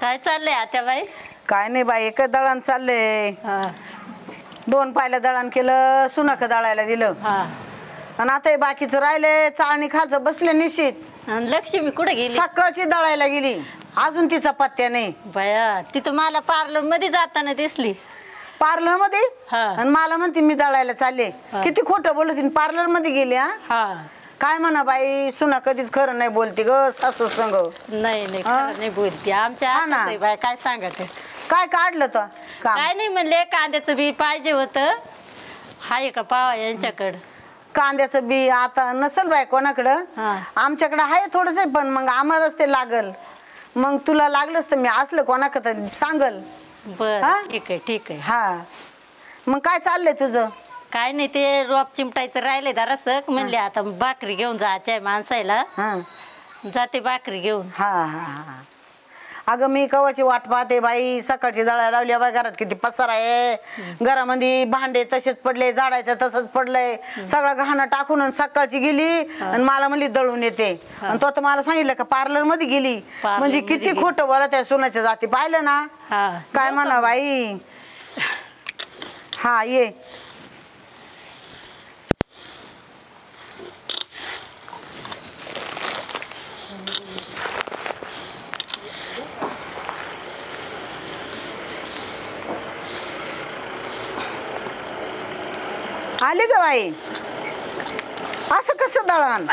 काय चाललंय आता बाई? काय नाही बाई, एक दळण चाललंय. हा 2 पायला दळण केलं, सुनक दळायला दिलं. हा. आणि आता बाकीचं राहिले, चाळणी खालचं बसले निश्चित. आणि लक्ष्मी कुठे गेली? सकाळची दळायला गेली, अजून तिचा पत्त्या नाही. बया तिथं मला पार्लर मध्ये जाताना दिसली. पार्लर मध्ये? हा. आणि मला म्हणते मी दळायला चालले. किती खोटं बोलत, पार्लर मध्ये गेली. हा काय म्हणा बाई, सुना कधीच खरं नाही बोलती ग सासू संग. नाही नाही खरं नाही बोलती आमच्या. बाई काय सांगत? काय काढलं तो काय नाही म्हणले, कांद्याचं बी पाहिजे होतं. हाय का पावा यांच्याकडं? कांद्याचं बी आता नसल बाय कोणाकडं. आमच्याकडं आहे थोडस, पण मग आम्हालाच ते लागल. मग तुला लागलंच तर मी असलं कोणाकडं सांगल. बर ठीक आहे ठीक आहे. हा मग काय चाललंय तुझं? काय नाही, ते रोप चिमटायचं राहिले जरासक. म्हणले आता भाकरी घेऊन जायचंय माणसाला. जाते भाकरी घेऊन. हा हा. अगं मी कवाची वाट पाहते बाई, सकाळची दळायला लावली बाई. घरात किती पसारा आहे, घरामध्ये भांडे तसेच पडले, झाडायचं तसंच पडलंय. सगळं घाणं टाकून सकाळची गेली आणि मला म्हणली दळून येते. आणि तो तर मला सांगितलं का पार्लर मध्ये गेली. म्हणजे किती खोटं बोलत आहे सुनाच्या जाती. पाहिलं ना काय म्हणा बाई. हा ये. आली ग बाई, असं कसं दळण?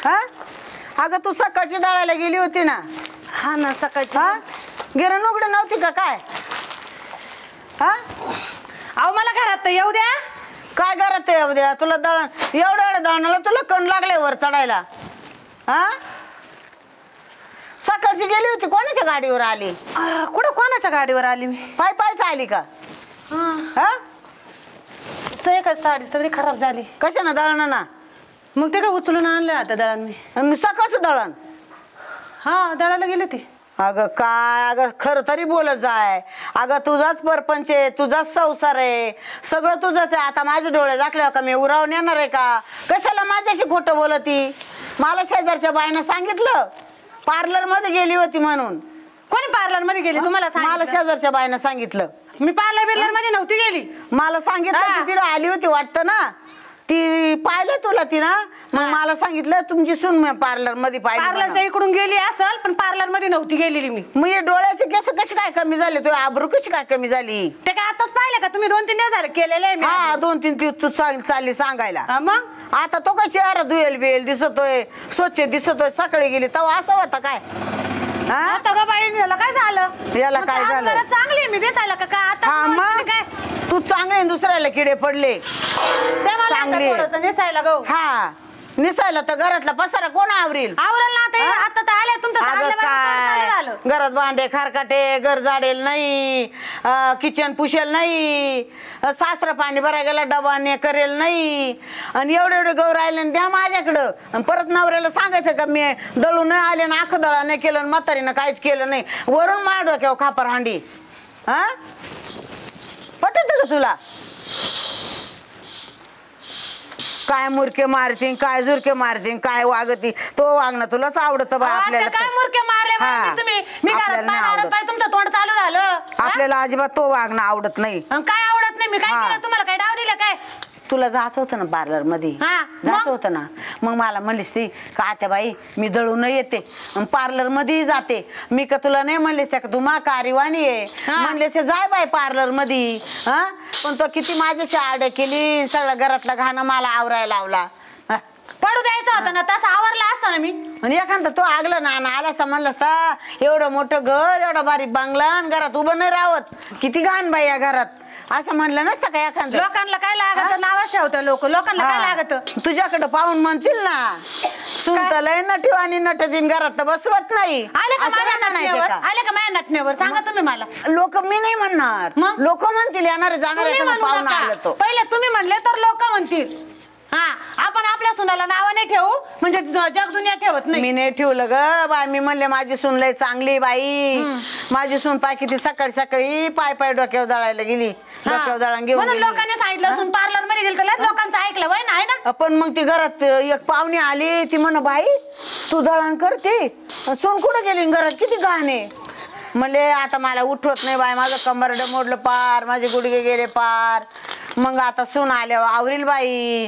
हा अगं तू सकाळची दळायला गेली होती ना? हा ना सकाळची. गिरण उघड नव्हती का काय? हा अहो मला घरात तर येऊ द्या. काय घरात येऊ द्या? तुला दळण एवढ्या दळणाला तुला कण लागले वर चढायला? हा सकाळची गेली होती, कोणाच्या गाडीवर आली? कुठं कोणाच्या गाडीवर आली मी? पाय पायच आली का? हा सगळी साडी सगळी खराब झाली. कशानं दळण ना? मग ते काय उचलून आणलं आता दळण मी. सकाळचं दळण? हा दळायला गेली ती. अगं काय, अगं खरं तरी बोलत जाय. अगं तुझाच परपंच आहे, तुझाच संसार आहे, सगळं तुझंच आहे. आता माझे डोळे दाखले का मी उरावून येणार आहे का? कशाला माझ्याशी खोटं बोलती? मला शेजारच्या बाईनं सांगितलं पार्लर मध्ये गेली होती म्हणून. कोणी पार्लर मध्ये गेली तुम्हाला? मला शेजारच्या बाईनं सांगितलं. मी पार्लर मध्ये नव्हती गेली. मला सांगितलं की तिला आली होती वाटतं ना, ती पाहिलं तुला तिनं. मग मला सांगितलं तुमची सून पार्लर मध्ये पाहिली. पार्लरच्या इकडून गेली असेल, पण पार्लर मध्ये नव्हती गेलेली मी. मग डोळ्याचे केस कशी काय कमी झाले? तू आबरू कशी काय कमी झाली? ते काय आताच पाहिलं का तुम्ही? 2-3 दिवस झाले केलेलं आहे मी. हा 2-3 दिवस तू चालली सांगायला. मग आता तो काय चेहरा धुएल बिल दिसतोय, स्वच्छ दिसतोय. सकाळी गेली तेव्हा असं होतं काय? आता का बाई याला काय झालं? याला काय झालं? चांगली मी दिसायला का? आता मग काय तू चांगले दुसऱ्याला किडे पडले. चांगली दिसायला गो. हा निसायला तर घरातला पसारा कोण आवरील? आवरल ना. आता तर आले तुमचं. घरात भांडे खारकाटे, घर जाडेल नाही, किचन पुशेल नाही, सासरा पाणी भरायला गेला डबा ने करेल नाही. आणि एवढे एवढे गौर राहिले द्या माझ्याकडं. परत नवऱ्याला सांगायचं का मी दळून नाही आले ना, अख्खं दळा नाही केलं, म्हातारीनं काहीच केलं नाही, वरून मार डोक्यावर खापर हांडी. हा पटत का तुला? काय मुरके मारतीन, काय झुरके मारतीन, काय वागती, तो वागणं तुलाच आवडतं बा. आपल्याला काय मुरके मारले तुम्ही? मी तुमचं तोंड चालू झालं. आपल्याला अजिबात तो वागणं आवडत नाही. काय आवडत नाही? मी काय केलं तुम्हाला? काय डाव दिलं काय? तुला जायचं होतं ना पार्लर मध्ये? जायचं होतं ना. मग मला म्हणलीस ती का आता बाई मी दळून येते पार्लर मध्ये जाते. मी का तुला नाही म्हणलीस का तू मा कारीवाणी आहे? म्हणलेस जाय बाई पार्लर मध्ये. हा पण तो किती माझ्याशी आड केली, सगळं घरातला घाणं मला आवरायला लावला. पडू द्यायचं होतं ना, तसं आवरला असता ना मी. आणि एखादा तो आगला ना आला असता म्हणलं असता एवढं मोठं घर, एवढा भारी बंगला, घरात उभं नाही राहत, किती घाण बाई या घरात, असं म्हणलं नसतं का एखादं? लोकांना काय लागत? नाव ठेवतं लोक. लोकांना काय लागत? तुझ्याकडे पाहून म्हणतील ना सुनतलंय नटीव आणि नटतीन घरात बसवत नाही. आले का माझ्या नटण्यावर? सांगा तुम्ही मला. लोक मी नाही म्हणणार, लोक म्हणतील येणार जाणार पाहून आलं तो. पहिले तुम्ही म्हणले तर लोक म्हणतील. हा आपण आपल्या सुनाला नाव नाही ठेवू म्हणजे जग दुनिया ठेवत नाही. मी नाही ठेवलं ग बाय. मी म्हणले माझी सून लय चांगली बाई. माझी सून पाय किती सकाळी सकाळी पाय पाय डोक्यावर दळायला गेली, डोक्यावर दळण घेऊन गेली. लोकांनी सांगितलं सून पार्लर मध्ये गेली तर लोकांचं ऐकलं वय नाही ना. पण मग ती घरात एक पाहुणे आली, ती म्हण बाई तू दळण करते, सून कुठं गेली? घरात किती घाण आहे. म्हणले आता मला उठवत नाही बाई, माझं कंबरड मोडलं पार, माझे गुडघे गेले पार. मग आता सून आल्यावर आवरील बाई.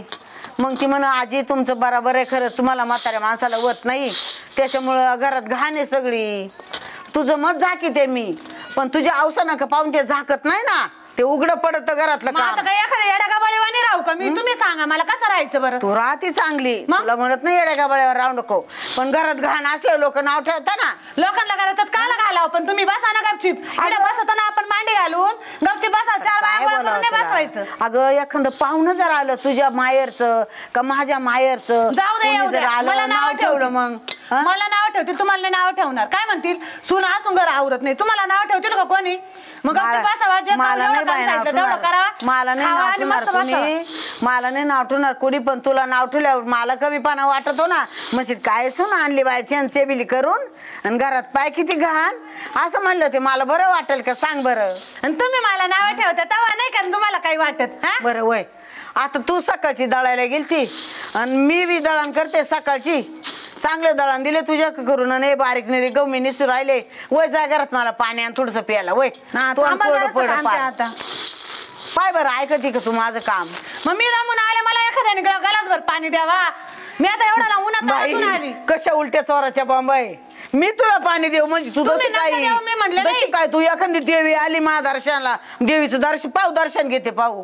मग ती म्हण आजी तुमचं बरोबर आहे, खरं तुम्हाला म्हाताऱ्या माणसाला वत नाही, त्याच्यामुळं घरात घाण आहे सगळी. तुझं मत झाकीते मी, पण तुझ्या अवसाना का पाहून ते झाकत नाही ना, ते उघडं पडत घरातलं मग आता काम. काय एखाद्या येड्या गाबाळीवाणी राहू का मी? तुम्ही सांगा मला कसं राहायचं बरं? तू राहती चांगली, मग? तुला म्हणत नाही येड्या गाबाळ्यावर राहू नको, पण घरात घाण असल्यावर लोक नाव ठेवता ना. लोकांना घरातच काला घालावं, पण तुम्ही बसा ना गपचीप. इकडे बसतो ना आपण मांडी घालून गपचीप बसा, चार काय बाया बोलावं नाही तुला? बसवायचं. अगं एखादं पाहुणं जर आलं तुझ्या माहेरचं का माझ्या माहेरचं, जाऊ दे, कोणी येऊ जर दे. आलं, मला नाव नाव ठेवलं ठेवतील. मग हा? मला नाव ठेवतील, तुम्हाला नाही नाव ठेवणार. काय म्हणतील? सून असून घर आवरत नाही, तुम्हाला नाव ठेवतील का कोणी? मग गपचीप बसावा, जे मला काम नाही जेवढं बाई काम नाव सांगितलं तेवढं ठेवणार. करा. मला नाही खावा नाव आणि ठेवणार मस्त बसावा. कोणी, मला नाही नाव ठेवणार कोणी, पण तुला नाव ठेवल्यावर मला कमीपणा वाटतो ना. मशीद काय सून आणली बाय चेबिली करून आणि घरात पाय किती घाण, असं म्हणलं ते मला बरं वाटेल का सांग बरं? आणि तुम्ही मला नाव ठेवता तेव्हा नाही का तुम्हाला काही वाटत? हा? बरं वय, आता तू सकाळची दळायला गेलती आणि मी बी दळण करते सकाळची, चांगलं दळण दिले तुझ्या करून आणि बारीक निरी गवमी निसू राहिले. वय जा घरात मला पाणी आणि थोडस प्यायला. वय थांबा जरासं थांबते आता. पाय बरं ऐकती का तू माझं काम? मग मी जमून आले, मला एखाद्याने गलासभर पाणी द्यावा. मी आता एवढा उन्हात तापून आली. कशा उलट्या चोराच्या बॉम्बाई, मी तुला पाणी देऊ म्हणजे तू तुम्ही जशी नका काय देऊ, मी म्हणले जशी नाही. काय तू एखादी देवी आली महादर्शनाला, देवीचं दर्शन पाहू, दर्शन घेते पाहू.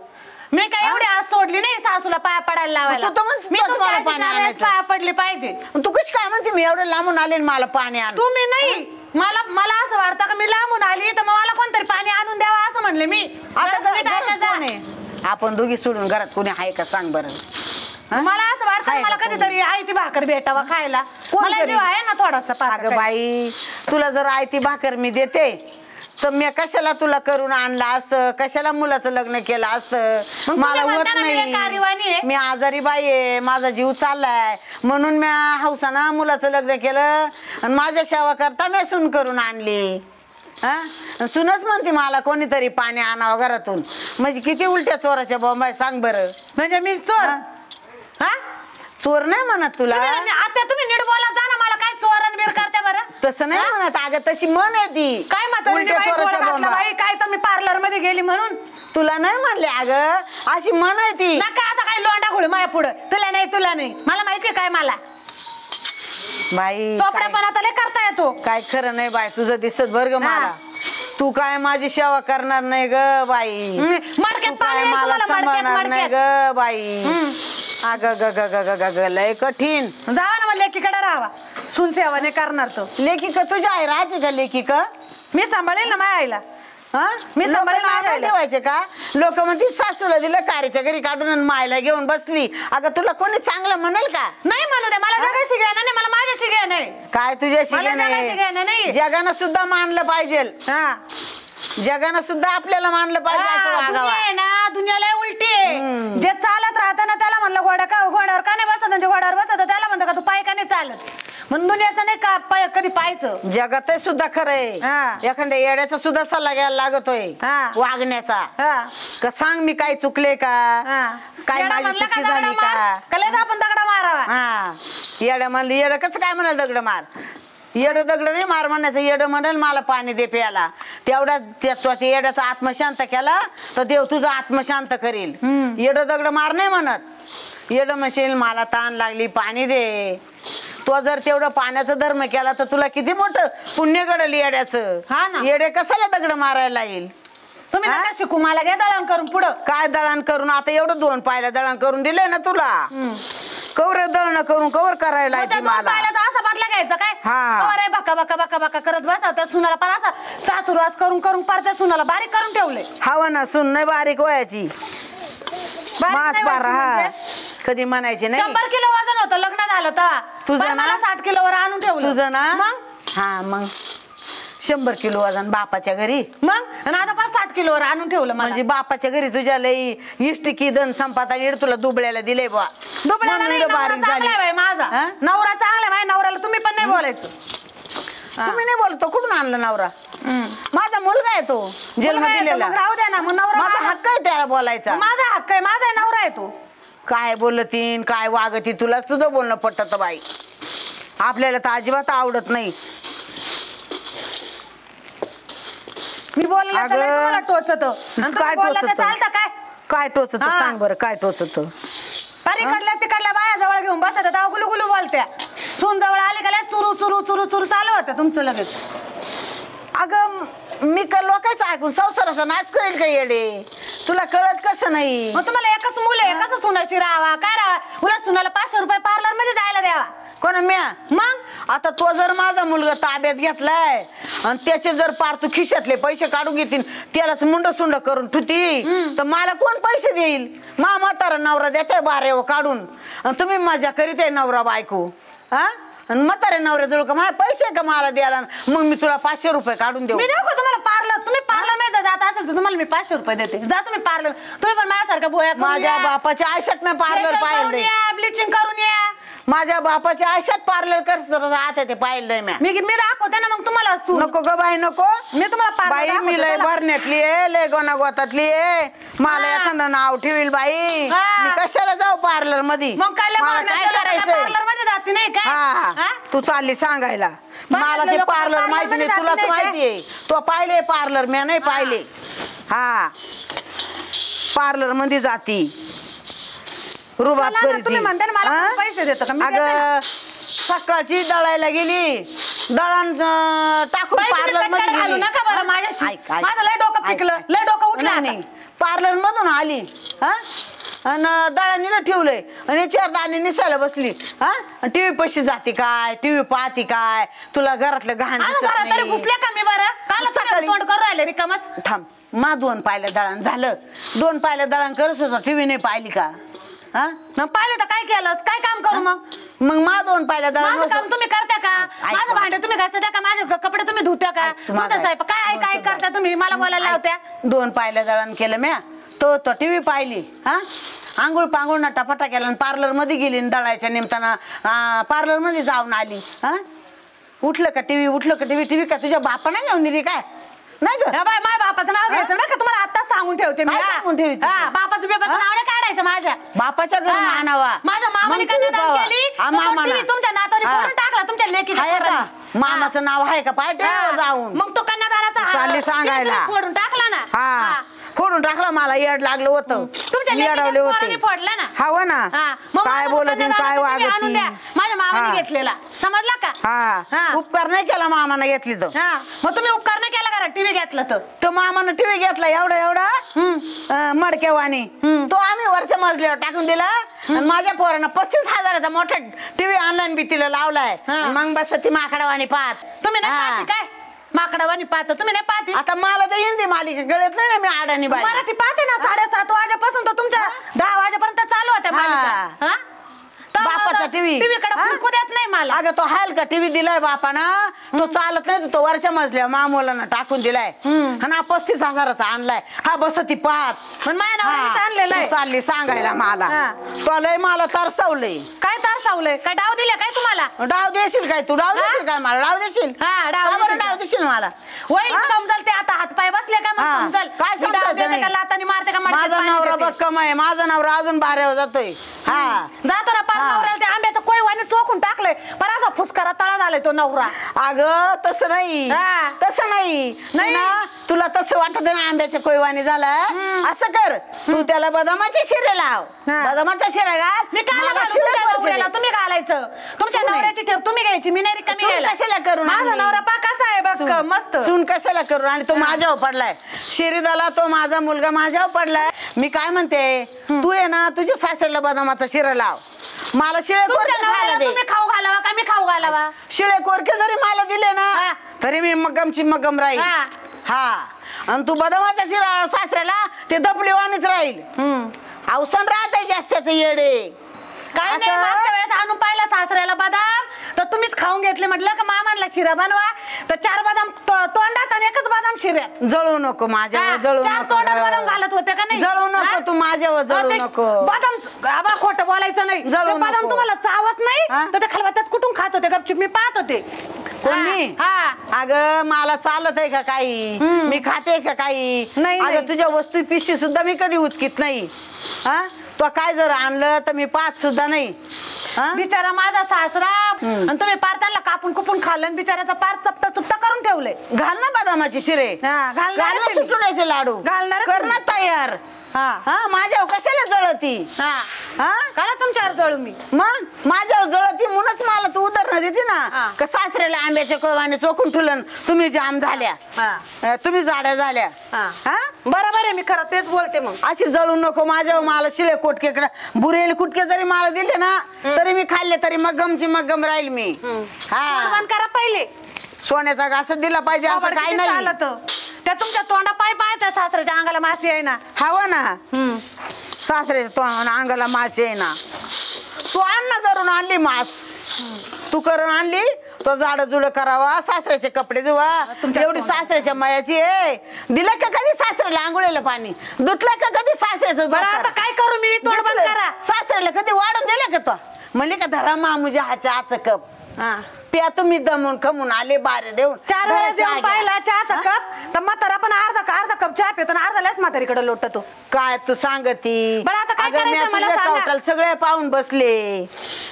मी काय एवढी आज सोडली नाही सासूला पाया पडायला लावायला. तू तर म्हणते मी तुझं तुमच्या मला अशी पाणी चार वेळेस आणायचं. पाया पडली पाहिजे. तू कशी काय म्हणते मी एवढं लांबून आले आणि मला पाणी आण? तुम्ही नाही, मला असं वाटतं का मी लांबून आली तर मग मला कोणतरी पाणी आणून द्यावा असं म्हणले मी. आता जरा तुम्ही घरात काय जा. कोण आहे? आपण दोघी सोडून घरात कोणी आहे का सांग बरं? मला असं वाटतं आहे मला का कधीतरी आई ती भाकर भेटावा खायला. कोण मला करीन? जीव आहे ना थोडासा अगं पाकर. बाई, तुला जर आयती भाकर मी देते तर मी कशाला तुला करून आणलं असतं, कशाला मुलाचं लग्न केलं असतं? मग मला तुम्ही होत म्हणता ना मी एक कार्यवाणी नाही, आहे. मी आजारी बाई आहे, माझा जीव चाललाय म्हणून मी हौसानं मुलाचं लग्न केलं आणि माझ्या सेवा करता मी सून करून आणली. हा, सुनच म्हणते मला कोणीतरी पाणी आणावं घरातून, म्हणजे किती उलट्या चोराच्या बॉम्बाय सांग बरं? म्हणजे मी चोर? हा? चोर नाही म्हणत तुला, आता तुम्ही नीट बोला जा ना, मला काय चोरण बीर करते बरं? तसं नाही म्हणत अगं, तशी म्हण आहे ती. काय म्हातारीने उलट्या बाई गोळ चोराच्या घातला बोंबा. बाई, काय तर मी पार्लर मध्ये गेली म्हणून. तुला नाही म्हणले अगं, अशी म्हण आहे ती. नका आता काय लोंडा घोळ माया पुढं, तुला नाही मला माहितीये काय मला बाई चोपड्या पण आता लय करता येतो. काय खरं नाही बाई तुझं दिसत बर ग मला. तू काय माझी सेवा करणार नाही ग बाई, मडक्यात तू काय पाणी आहे मला तुम्हाला, सांभाळणार नाही मडक्यात. ग बाई. अग ग ग ग ग ग ग लय कठीण. जावा ना मग लेकीकडे राहावा, सुन सेवा नाही करणार तो. लेखिका तुझ्या आई राहते का लेखिका? मी सांभाळेल ना माझ्या आईला. मी लोकं सांभाळेल नाव माझ्या आईला. ठेवायचे का? लोक म्हणते सासूला दिलं कार्याच्या घरी काढून आणि मायला घेऊन बसली. अगं तुला कोणी चांगलं म्हणाल का? नाही म्हणू दे, मला जगाशी घ्या नाही, मला माझ्याशी घ्या नाही. काय तुझ्याशी मला घेणं जगाशी घेणं आहे? नाही. जगानं सुद्धा मानलं पाहिजे, हा, जगानं सुद्धा आपल्याला मानलं पाहिजे असं दुनिया वागावं. आहे ना, दुनियाला उलटी आहे. जे चालत राहतं ना त्याला म्हणलं घोड्यावर का नाही बसत, जे घोड्यावर बसत त्याला म्हणतं का तू पाय का नाही चालत. म्हणून दुनियाचं नाही का कधी पाहायचं. जगात सुद्धा खरंय, हा. एखाद्या येड्याचा सुद्धा सल्ला घ्यायला लागतोय हा. वागण्याचा. हा. का सांग मी काय चुकले का, काय येडा माझी म्हणला चुकी का झाली दगडा मार? का? कलेच आपण दगडा मारावा. हा, येडं म्हणलं येडं कसं काय म्हणाल दगड मार? येडं दगड नाही मार म्हणायचं, येडं म्हणाल मला पाणी दे प्यायला. तेवढा त्या येड्याचा आत्मशांत केला तर देव तुझा आत्मशांत करील. येडं दगड मार नाही म्हणत, येडं म्हणशील मला ताण लागली पाणी दे. तो जर तेवढं पाण्याचा धर्म केला तर तुला किती मोठं पुण्य घडलं येड्याचं. हा ना. येडे कशाला दगड मारायला येईल? तुम्ही नका शिकू, मला घ्या दळण करून पुढं. काय दळण करून, आता एवढं 2 पायला दळण करून दिले ना तुला, कवर दळण करून कवर करायला मग त्या येते दोन मला. पायाचा असा बदला घ्यायचा काय? हा. अरे बका बका बका बका करत बसा, त्या सुनाला पण असा सासूरवास करून करून पार त्या सुनाला बारीक करून ठेवले. हवा ना सून नाही बारीक वयाची, बारीक मास नाही पार. व्हायची हा, म्हणजे? कधी म्हणायचे नाही 100 किलो वजन होतं लग्न झालं तर तुझं पण ना? मला 60 किलोवर आणून ठेवलं. तुझं ना? मग हा, मग 100 किलो वजन बापाच्या घरी, मग आणि आता पण 60 किलोवर आणून ठेवलं मला. म्हणजे बापाच्या घरी तुझ्या लई इष्टिकी दन संपात आणि तुला दुबळ्याला दिले बा. दुबळ्याला नाही, म्हणून नवरा बारीक चांगला झाली. आहे बाई माझा. हा? नवरा चांगला आहे माझ्या नवऱ्याला, तुम्ही पण नाही बोलायचं. तुम्ही नाही बोलतो, कुठून आणलं नवरा? माझा मुलगा आहे तो जन्म मुलगा आहे तो, दिलेला. मग राहू द्या ना, मग नवरा माझा माझा- हक्क आहे त्याला बोलायचा. माझा हक्क आहे, माझा नवरा आहे तो. काय बोलतीन काय वागती, तुला तुझं बोलणं पटत बाई, आपल्याला तर अजिबात आवडत नाही. मी बोलले तर लय अगं, तुम्हाला टोचत काय टोचतं? चालतं काय काय टोचत हा. सांग बरं काय टोचत? परीकडल्या तिकडल्या बाया जवळ घेऊन बसत तेव्हा गुलू गुलू बोलत्या. सून जवळ आली का लय चुरू चुरू चुरू चुरू चालू होतं तुमचं लगेच. अगं मी का लोकांचं ऐकून संसाराचा नाश करेल का येडे? तुला कळत कसं नाही? मग तुम्हाला एकच मुलं आहे कसं सुनाची राहावा काय राहावा? उलट सुनाला 500 रुपये पार्लर मध्ये जायला द्यावा. कोण म्या? मग आता तो जर माझा मुलगा ताब्यात घेतलाय आणि त्याचे जर पार तू खिशातले पैसे काढून घेतील त्यालाच मुंड सुंड करून ठुती तर मला कोण पैसे देईल? मा म्हातारा नवरा देते बारेव काढून आणि तुम्ही मजा करीत आहे नवरा बायको. हा आणि म्हातारे नवऱ्याजवळ का माझे पैसे का मला द्यायला? मग मी तुला 500 रुपये काढून देऊ. मी देऊ का तुम्हाला पार्लर? तुम्ही पार्लर मध्ये जात असेल तर तुम्हाला मी 500 रुपये देते. जा तुम्ही पार्लर. तुम्ही पण माझ्यासारखा बोया माझ्या बापाच्या आयुष्यात मी पार्लर पाहिलंय. ब्लिचिंग करून या. माझ्या बापाच्या आयुष्यात पार्लर कर आता ते पाहिलंय मी दाखवते ना मग तुम्हाला सून. नको ग बाई नको. मी तुम्हाला पार्लर बाई मी दाखवते लय चला. भरण्यातली आहे लय गोनागोतातली आहे. मला हा. एखादं नाव ठेवील बाई. हा. मी कशाला जाऊ पार्लर मध्ये? मग काय मला काय करायचंय? पार्लर मध्ये जाते नाही का? हा तू चालली सांगायला. मला ते लोकं पार्लर parlor माहिती मध्ये नाही तुलाच जात नाही माहिती आहे. तो पाहिले पार्लर मी नाही पाहिले. हा पार्लर मध्ये जाती रुबाब चला ना, करती. तुम्ही म्हणता ना मला हा? कोण पैसे देतं का? मी देते ना. अगं सकाळची दळायला गेली दळण टाकून बाई, तुम्ही पार्लर मध्ये कट्ट्याला घालू गेली. नका बरं माझ्याशी. ऐक, ऐक. माझं लय डोकं पिकलं, ऐक, लय डोकं उठलं नाही, आता. पार्लर मधून आली हा आणि दळणीला ठेवलंय आणि चार दाणे निसायला बसली हा टीव्ही पशी जाते काय टीव्ही पाहती काय तुला घरातलं घाण आणू दिसत घरात तरी नाही. घुसल्या का मी बरं? काल सकाळी- तोंड करून राहिले रिकामच. थांब मा 2 पायलं दळण झालं 2 पायलं दळण करत होता टीव्ही नाही पाहिली का? हा मग पाहिले तर काय केलं? काय काम करू मग? मग मा 2 पायलं माझं दळण काम तुम्ही करता का? ऐक माझं बा. भांडे तुम्ही घासता का? माझे कपडे तुम्ही धुत्या का? ऐक, तू माझं तुमचा ऐक. स्वयंपाक काय काय करता तुम्ही? मला बोलायला लावत्या. 2 पायलं दळण केलं म्या तो टीव्ही पाहिली हा आंघोळ पांघोळ नटाफटा केला आणि पार्लर मध्ये गेली आणि दळायच्या निमताना पार्लर मध्ये जाऊन आली हा उठलं का टीव्ही उठलं का टीव्ही का तुझ्या बापाने घेऊन दिली काय? नाही ग बाय माझ्या बापाचं नाव घ्यायचं ना का? तुम्हाला आताच सांगून ठेवते मी. काय हा? सांगून ठेवते? हा, बापाचं बिपाचं नाव नाही काढायचं माझ्या. बापाच्या घरून हा. आणावा. माझ्या मामाने मग तुम्ही कन्यादान पावा. केली, हा, मग तो मामानं. TV तुमच्या नातवाने हा. फोडून टाकला तुमच्या लेकीच्या आहे का? पोराने. मामाचं नाव आहे का? पाय ठेव जाऊन मग तो कन्यादानाचा चालली सांगायला. TV फोडून टाकला ना. हा फोडून टाकलं मला येड लागलं होतं तुमच्या लेकीच्या येडवले पोराने होते फोडला ना. हा हो ना हा. मग काय माझं बोलत कन्यादानाचं काय तुम्ही आणून वागती द्या. माझ्या मामाने हा. घेतलेला समजला का? हा हा. उपकार नाही केला मामानं घेतली तर हा मग तुम्ही उपकार नाही केला का टीव्ही घेतला तर? तो मामानं टीव्ही घेतला एवढा मडकेवाणी तो आम्ही वरच्या मजल्यावर टाकून दिला आणि माझ्या पोरानं 35,000चा मोठा टीव्ही ऑनलाईन बी तिला लावलाय हा. मग बस ती माकडावाणी पाहत तुम्ही नाही हा. पाहती काय? माकडावानी पाहतो तुम्ही नाही पाहती? आता मला तर हिंदी मालिका गळत नाही ना मी अडाणी बाई मराठी पाहते ना 7:30 वाजेपासून तर तुमच्या 10 वाजेपर्यंत चालू होत्या हा. मालिका. हा? तर बापाचा माझं टीव्ही टीव्ही कडे फुंकू देत नाही मला. अगं तो हाल का टीव्ही दिलाय बापानं तो चालत नाही तो वरच्या मजल्या मामूलानं टाकून दिलाय आणि हा 35,000चा आणलाय हा बस ती पाहत पण माझ्या नवऱ्यानेच आणलेलं आहे. तू चालली सांगायला मला हा. तो लय मला तरसवलंय काय तरसावलंय? काय डाव दिले काय तुम्हाला? डाव देशील काय तू डाव देशील काय मला डाव देशील हा, डाव का बरं देशील. डाव देशील मला वय हा? समजल ते आता हातपाय बसले का मग हा. समजल. काय मी डाव समजायचं देते नाही? का लातानी मारते का मडक्यात माझा पाणी नवरा देते? बक्कम आहे माझा नवरा अजून बाहेर जातोय हा जातो ना पार हा. नवऱ्याला ते आंब्याचं कोयवाने चोखून टाकलंय पर असा फुसकारा तळा झालाय तो नवरा. अगं तसं नाही हा. तसं नाही नाही. ना तुला तसं वाटत ना आंब्याच्या कोयवानी झालं असं कर तू त्याला बदामाचे शिरे लाव हा. बदामाचा शिरा घाल मी काय मला घालू शिळे तुमच्या कोरफे नवऱ्याला? दे. तुम्ही घालायचं तुमच्या सून आहे. नवऱ्याची ठेव तुम्ही घ्यायची मी नाही रिकामी सून घ्यायला. कशाला करून माझा आणली? नवरा पा कसा आहे बघ मस्त. सून कशाला करून आणि तो माझ्यावर पडलाय शिरीदाला तो माझा मुलगा माझ्यावर पडलाय मी काय म्हणते तू आहे ना तुझ्या सासऱ्याला बदामाचा शिरा लाव मला शिळे तुमच्या कोरके खायला नवऱ्याला दे तुम्ही खाऊ घालावा का मी खाऊ घालावा? शिळे कोरके जरी मला दिले ना हा. तरी मी मगमची मगम राहील हा. हा आणि तू बदामाचा शिरा सासऱ्याला ते दपलीवानीच राहील अवसन राहत जास्त येडे काय नाही असं- मागच्या वेळेस आणून पाहिला सासऱ्याला बदाम तर तुम्हीच खाऊन घेतले म्हटलं का मामांना शिरा बनवा तर 4 बदाम तोंडात आणि 1च बदाम शिऱ्यात. जळू नको माझ्यावर हा, जळू 4 नको तोंडात बदाम घालत होते का नाही? जळू नको हा? तू माझ्यावर जळू ते नको बदाम आबा खोटं बोलायचं नाही. जळू ते बदाम नको. तुम्हाला चावत नाही हा? तर ते खालवात्यात कुठून खात होते गपचिप मी पाहत होते. कोण हा, मी हा. अगं मला चालत आहे का काही मी खाते का काही नाही, नाही. अगं तुझ्या वस्तू पिशवी सुद्धा मी कधी उचकीत नाही हा तो काय जर आणलं तर मी पाहत सुद्धा नाही हा? बिचारा माझा सासरा आणि तुम्ही पार त्याला कापून कुपून खाल्लं आणि बिचाराचा पार चपटा चुपटा करून ठेवलंय. घाल ना बदामाची शिरे, हा, घालणारच घाल ना आहे मी. सुटण्याचे लाडू, घालणारच कर आहे ना तयार. हा हा माझ्यावर कशाला जळती? हा हा काला तुमच्यावर जळू मी. मग माझ्यावर जळती म्हणूनच मला तू उदाहरण देते हा. ना का सासऱ्याला आंब्याच्या कवाने चोखून ठुलन, तुम्ही जाम झाल्या, हा तुम्ही जाड्या झाल्या. हा हा बरोबर आहे, मी खरं तेच बोलते. मग अशी जळू नको माझ्यावर. मला शिळे कोटके बुरेल कुटके जरी मला दिले ना तरी मी खाल्ले तरी मग्गमची मग्गम राहील मी. तोंड हा बंद करा पहिले. सोन्याचा घासच दिला पाहिजे असं बाबा, काही किती नाही. चालतं. त्या तुमच्या तोंडा पाय पाहायच्या सासऱ्याच्या अंगाला माशी आहे ना. हवं ना सासऱ्याच्या तोंडाला अंगाला मासे आहे ना. तू आण ना करून आणली मास, तू करून आणली तो झाड जुड करावा, सासऱ्याचे कपडे धुवा. तुमच्या एवढी सासऱ्याच्या मायाची आहे. दिलं का कधी सासऱ्याला आंघोळीला पाणी? धुतलं का कधी सासऱ्याचं बरं आता धोतर? काय करू मी? तोंड बंद धुतलं. करा. सासऱ्याला कधी वाढून दिलं का तो? म्हणले का धरा मामुजी हाच्या हाच कप हा प्या. तुम्ही दमून खमून आले बारे देऊन 4 वेळा घराच्या जेवण आग्या. पाहिला चहाचा हा? कप तर म्हातारा पण अर्धा कप चहा पितो आणि अर्धा लस म्हातारीकडे लोटतो. काय तू सांगती? बरं आता काय अगं, मी करायचं मला तुझ्या सांगा. कवटाला सगळे पाहून बसले.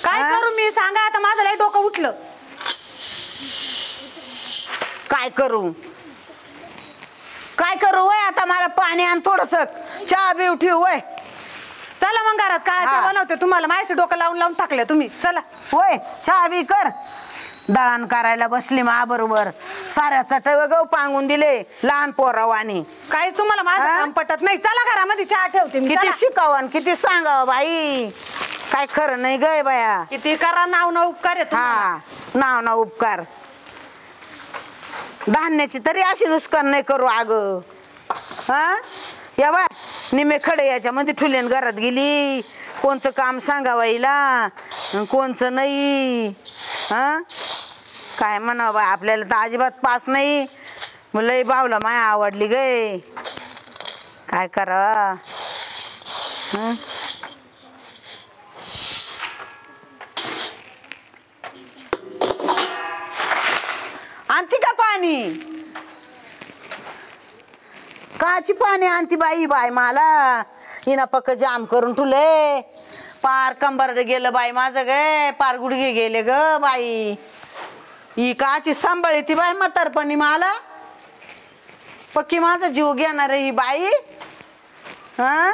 काय हा? करू मी सांगा? आता माझं लय डोकं उठलं. काय करू काय करू वय? आता मला पाणी आण थोडस, चहा बिव ठेव वय. चला मग घरात काळाच्या हा. बनवते. तुम्हाला माझ्याशी डोकं लावून लावून टाकले तुम्ही. चला होय चहा बी कर. दळण करायला बसली मा बरोबर, साऱ्या चटव गव पांगून दिले लहान पोरावानी. काहीच तुम्हाला माझं हा? काम पटत नाही. चला घरामध्ये चहा ठेवते मी. किती चला. शिकावं किती सांगावं बाई, काय खरं नाही गय बाया. किती करा नाव ना उपकार आहे तुम्हाला. हा नाव ना उपकार. धान्याची तरी अशी नुकसान नाही करू अग. हा या बाय निमे खडे याच्यामध्ये ठुलेन घरात गेली. कोणचं काम सांगावं हिला कोणचं नाही. हा काय म्हणावं बाय, आपल्याला तर अजिबात पास नाही. लय बावला माया आवडली गे, काय करावं. हं? आणती का पाणी? काची पाणी आणती बाई बाय मला. हिना पक्क जाम करून ठुले. पार कंबर गेलं बाई माझं गे, पार गुडघे गेले ग बाई. ही काची सांभाळी ती बाई म्हातारपणी मला. पक्की माझा जीव घेणार ही बाई. हा